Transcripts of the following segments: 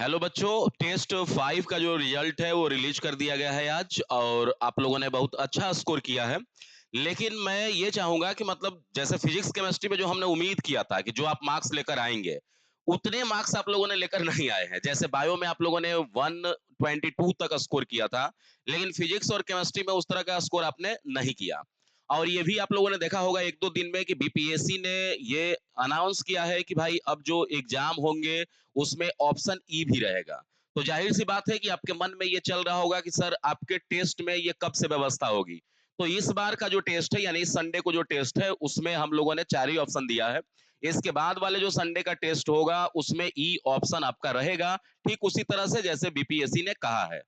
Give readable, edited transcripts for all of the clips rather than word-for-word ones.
Hello बच्चों, test 5 का जो रिजल्ट है वो रिलीज कर दिया गया है आज। और आप लोगों ने बहुत अच्छा स्कोर किया है। लेकिन मैं ये चाहूंगा कि मतलब जैसे फिजिक्स केमिस्ट्री में जो हमने उम्मीद किया था कि जो आप मार्क्स लेकर आएंगे, उतने मार्क्स आप लोगों ने लेकर नहीं आए हैं। जैसे बायो में आप लोगों ने 122 तक स्कोर किया था, लेकिन फिजिक्स और केमिस्ट्री में उस तरह का स्कोर आपने नहीं किया। और ये भी आप लोगों ने देखा होगा एक दो दिन में कि बीपीएससी ने ये अनाउंस किया है कि भाई अब जो एग्जाम होंगे उसमें ऑप्शन ई भी रहेगा। तो जाहिर सी बात है कि आपके मन में ये चल रहा होगा कि सर आपके टेस्ट में ये कब से व्यवस्था होगी। तो इस बार का जो टेस्ट है यानी इस संडे को जो टेस्ट है उसमें हम लोगों ने 4 ही ऑप्शन दिया है। इसके बाद वाले जो संडे का टेस्ट होगा उसमें ई ऑप्शन आपका रहेगा, ठीक उसी तरह से जैसे बीपीएससी ने कहा है।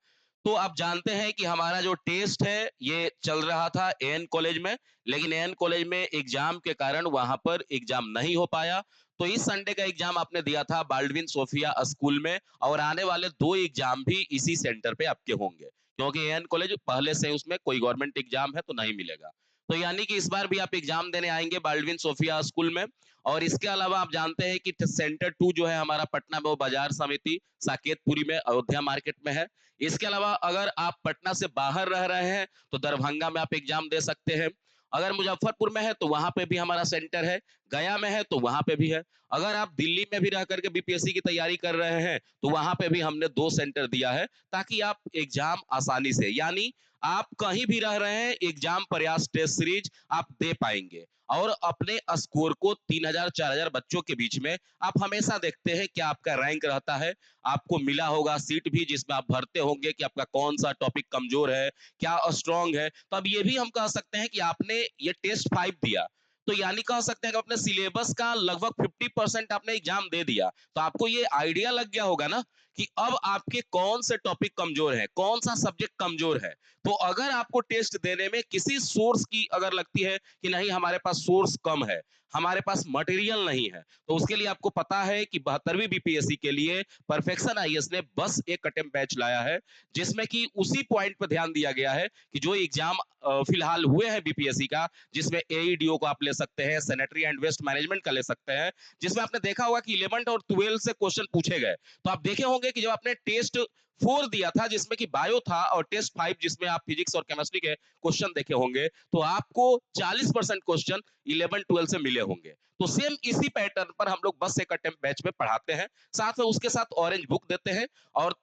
तो आप जानते हैं कि हमारा जो टेस्ट है ये चल रहा था एएन कॉलेज में, लेकिन एएन कॉलेज में एग्जाम के कारण वहां पर एग्जाम नहीं हो पाया। तो इस संडे का एग्जाम आपने दिया था बाल्डविन सोफिया स्कूल में, और आने वाले 2 एग्जाम भी इसी सेंटर पे आपके होंगे, क्योंकि एएन कॉलेज पहले से उसमें कोई गवर्नमेंट एग्जाम है तो नहीं मिलेगा। तो यानी कि इस बार भी आप एग्जाम देने आएंगे बाल्डविन सोफिया स्कूल में। और इसके अलावा आप जानते हैं कि सेंटर 2 जो है हमारा पटना में, वो बाजार समिति साकेतपुरी में अयोध्या मार्केट में है। इसके अलावा अगर आप पटना से बाहर रह रहे हैं तो दरभंगा में आप एग्जाम दे सकते हैं। अगर मुजफ्फरपुर में है तो वहां पे भी हमारा सेंटर है। गया में है तो वहां पे भी है। अगर आप दिल्ली में भी रह करके बीपीएससी की तैयारी कर रहे हैं तो वहां पे भी हमने 2 सेंटर दिया है, ताकि आप एग्जाम आसानी से, यानी आप कहीं भी रह रहे हैं एग्जाम प्रयास टेस्ट सीरीज आप दे पाएंगे। और अपने स्कोर को 3000 4000 बच्चों के बीच में आप हमेशा देखते हैं क्या आपका रैंक रहता है। आपको मिला होगा सीट भी जिसमें आप भरते होंगे कि आपका कौन सा टॉपिक कमजोर है, क्या स्ट्रांग है। तो अब ये भी हम कह सकते हैं कि आपने ये टेस्ट 5 दिया, तो यानी कह सकते हैं कि अपने सिलेबस का लगभग 50% आपने एग्जाम दे दिया। तो आपको ये आइडिया लग गया होगा ना कि अब आपके कौन से टॉपिक कमजोर है, कौन सा सब्जेक्ट कमजोर है। तो अगर आपको टेस्ट देने में किसी सोर्स की अगर लगती है कि नहीं हमारे पास सोर्स कम है, हमारे पास मटेरियल नहीं है, तो उसके लिए आपको पता है कि 72वीं बीपीएससी के लिए परफेक्शन आईएएस ने बस एक अटेम्प्ट बैच लाया है, जिसमें कि उसी पॉइंट पर ध्यान दिया गया है कि जो एग्जाम फिलहाल हुए हैं बीपीएससी का, जिसमें एईडीओ को आप ले सकते हैं, सैनिटरी एंड वेस्ट मैनेजमेंट का ले सकते हैं, जिसमें आपने देखा होगा कि 11 और 12 से क्वेश्चन पूछे गए। तो आप देखे होंगे कि जब आपने टेस्ट 4 दिया था जिसमें कि बायो था, और टेस्ट 5 जिसमें आप फिजिक्स और केमिस्ट्री के क्वेश्चन देखे होंगे, तो आपको 40% क्वेश्चन 11 12 से मिले होंगे। तो सेम इसी पैटर्न पर हम लोग बस एक अटेम्प्ट बैच में पढ़ाते हैं, साथ में उसके साथ ऑरेंज बुक देते हैं, और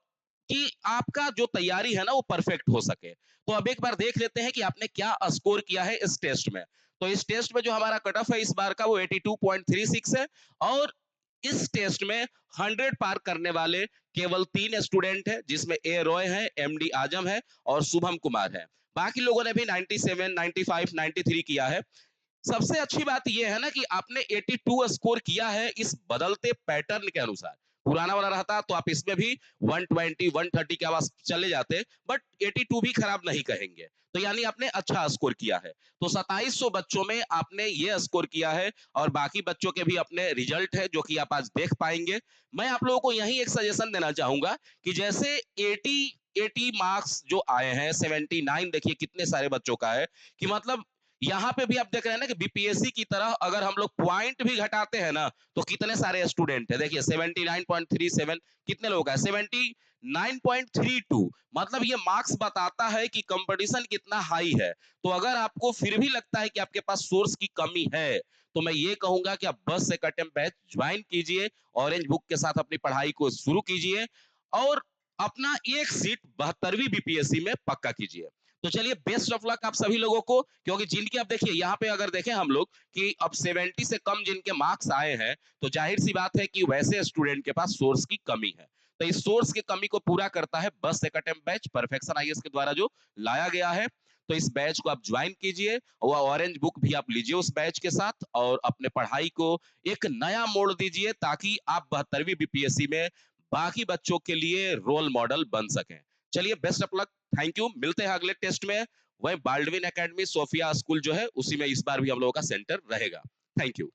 कि आपका जो तैयारी है ना वो परफेक्ट हो सके। तो अब एक बार देख लेते हैं कि आपने क्या स्कोर किया है इस टेस्ट में। तो इस टेस्ट में जो हमारा कट ऑफ है इस बार का वो 82.36 है। और इस टेस्ट में 100 पार करने वाले केवल 3 स्टूडेंट हैं, जिसमें ए रॉय है, एमडी आजम है और शुभम कुमार है। बाकी लोगों ने भी 97 95 93 किया है। सबसे अच्छी बात यह है ना कि आपने 82 स्कोर किया है इस बदलते पैटर्न के अनुसार। पुराना वाला रहता तो आप इसमें भी 120 130 के आवाज चले जाते, बट 82 भी खराब नहीं कहेंगे। तो यानी आपने अच्छा स्कोर किया है। तो 2700 बच्चों में आपने ये स्कोर किया है, और बाकी बच्चों के भी अपने रिजल्ट है जो कि आप आज देख पाएंगे। मैं आप लोगों को यही एक सजेशन देना चाहूंगा कि जैसे 80 मार्क्स जो आए हैं, 79 देखिए कितने सारे बच्चों का है, कि मतलब यहाँ पे भी आप देख रहे हैं ना कि बीपीएससी की तरह अगर हम लोग पॉइंट भी घटाते हैं ना तो कितने सारे स्टूडेंट है। देखिए 79.37 कितने लोग है, 79.32, मतलब ये मार्क्स बताता है कि कंपटीशन कितना हाई है। तो अगर आपको फिर भी लगता है कि आपके पास सोर्स की कमी है, तो मैं ये कहूंगा कि आप बस एक अटेम्प्ट बैच ज्वाइन कीजिए, ऑरेंज बुक के साथ अपनी पढ़ाई को शुरू कीजिए, और अपना एक सीट 72वीं बीपीएससी में पक्का कीजिए। तो चलिए बेस्ट ऑफ लक आप सभी लोगों को, क्योंकि जिनके अब देखिए यहाँ पे अगर देखें हम लोग कि अब 70 से कम जिनके मार्क्स आए हैं, तो जाहिर सी बात है कि वैसे स्टूडेंट के पास सोर्स की कमी है। तो इस सोर्स की कमी को पूरा करता है बस एक अटेम्प्ट बैच परफेक्शन आईएएस के द्वारा जो लाया गया है। तो इस बैच को आप ज्वाइन कीजिए, और ऑरेंज बुक भी आप लीजिए उस बैच के साथ, और अपने पढ़ाई को एक नया मोड़ दीजिए, ताकि आप 72वीं बीपीएससी में बाकी बच्चों के लिए रोल मॉडल बन सकें। चलिए best of luck, thank you, मिलते हैं अगले टेस्ट में। वही बाल्डविन एकेडमी सोफिया स्कूल जो है उसी में इस बार भी हम लोगों का सेंटर रहेगा। Thank you.